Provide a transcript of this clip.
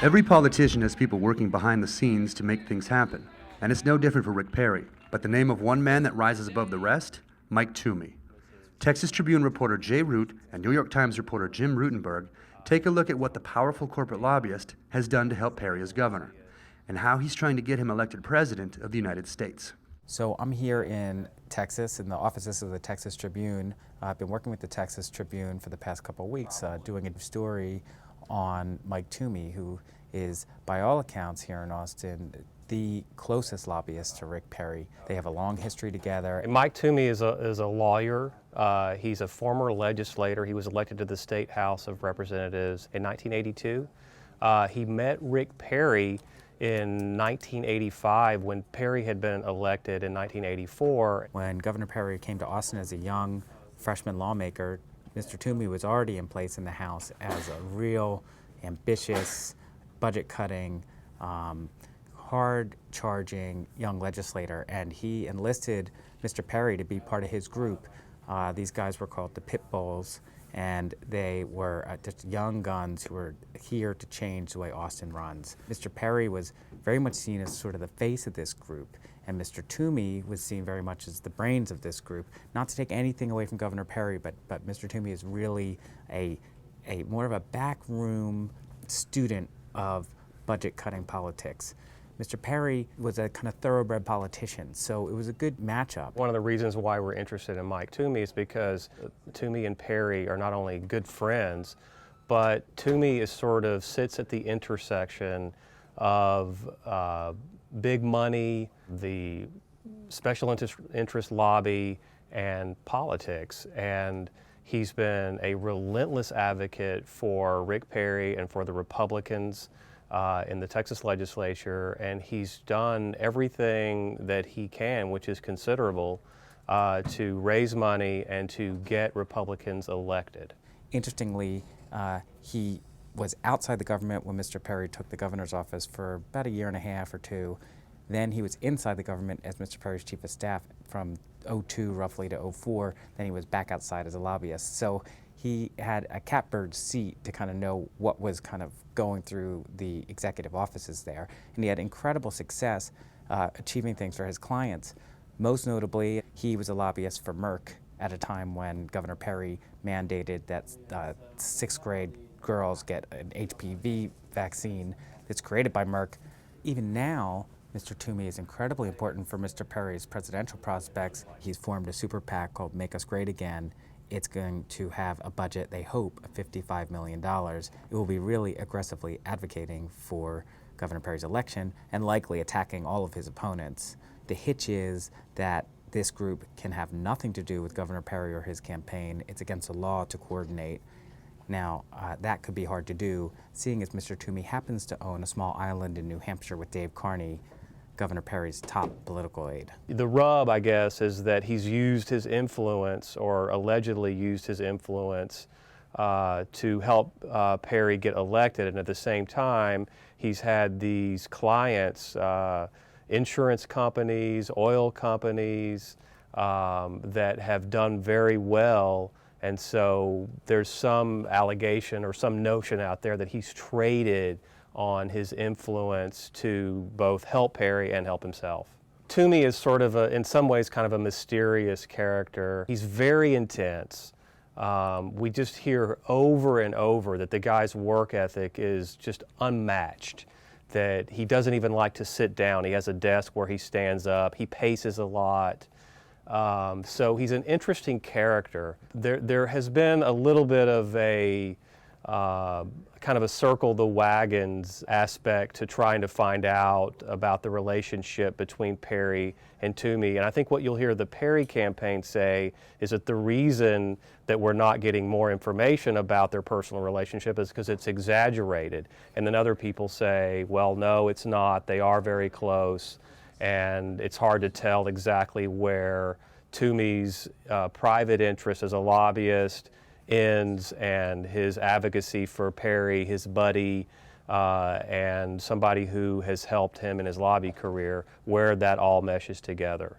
Every politician has people working behind the scenes to make things happen, and it's no different for Rick Perry. But the name of one man that rises above the rest? Mike Toomey. Texas Tribune reporter Jay Root and New York Times reporter Jim Rutenberg take a look at what the powerful corporate lobbyist has done to help Perry as governor, and how he's trying to get him elected president of the United States. So I'm here in Texas, in the offices of the Texas Tribune. I've been working with the Texas Tribune for the past couple of weeks, doing a story on Mike Toomey, who is, by all accounts here in Austin, the closest lobbyist to Rick Perry. They have a long history together. Mike Toomey is a lawyer. He's a former legislator. He was elected to the State House of Representatives in 1982. He met Rick Perry in 1985 when Perry had been elected in 1984. When Governor Perry came to Austin as a young freshman lawmaker, Mr. Toomey was already in place in the House as a real ambitious, budget-cutting, hard-charging young legislator, and he enlisted Mr. Perry to be part of his group. These guys were called the Pit Bulls, and they were just young guns who were here to change the way Austin runs. Mr. Perry was very much seen as sort of the face of this group, and Mr. Toomey was seen very much as the brains of this group. Not to take anything away from Governor Perry, but Mr. Toomey is really a more of a backroom student of budget-cutting politics. Mr. Perry was a kind of thoroughbred politician, so it was a good matchup. One of the reasons why we're interested in Mike Toomey is because Toomey and Perry are not only good friends, but Toomey is sort of sits at the intersection of big money, the special interest lobby, and politics. And he's been a relentless advocate for Rick Perry and for the Republicans in the Texas legislature, and he's done everything that he can, which is considerable, to raise money and to get Republicans elected. Interestingly, he was outside the government when Mr. Perry took the governor's office for about a year and a half or two. Then he was inside the government as Mr. Perry's chief of staff from '02 roughly to '04. Then he was back outside as a lobbyist. So he had a catbird seat to kind of know what was kind of going through the executive offices there. And he had incredible success achieving things for his clients. Most notably, he was a lobbyist for Merck at a time when Governor Perry mandated that sixth grade girls get an HPV vaccine that's created by Merck. Even now, Mr. Toomey is incredibly important for Mr. Perry's presidential prospects. He's formed a super PAC called Make Us Great Again. It's going to have a budget, they hope, of $55 million. It will be really aggressively advocating for Governor Perry's election and likely attacking all of his opponents. The hitch is that this group can have nothing to do with Governor Perry or his campaign. It's against the law to coordinate. Now, that could be hard to do, seeing as Mr. Toomey happens to own a small island in New Hampshire with Dave Carney, Governor Perry's top political aide. The rub, I guess, is that he's used his influence, or allegedly used his influence, to help Perry get elected, and at the same time, he's had these clients, insurance companies, oil companies, that have done very well, and so there's some allegation or some notion out there that he's traded on his influence to both help Perry and help himself. Toomey is sort of, in some ways, kind of a mysterious character. He's very intense. We just hear over and over that the guy's work ethic is just unmatched, that he doesn't even like to sit down. He has a desk where he stands up. He paces a lot. So he's an interesting character. There has been a little bit of a kind of a circle the wagons aspect to trying to find out about the relationship between Perry and Toomey. And I think what you'll hear the Perry campaign say is that the reason that we're not getting more information about their personal relationship is because it's exaggerated. And then other people say, well, no, it's not. They are very close. And it's hard to tell exactly where Toomey's private interest as a lobbyist ends and his advocacy for Perry, his buddy, and somebody who has helped him in his lobby career, where that all meshes together.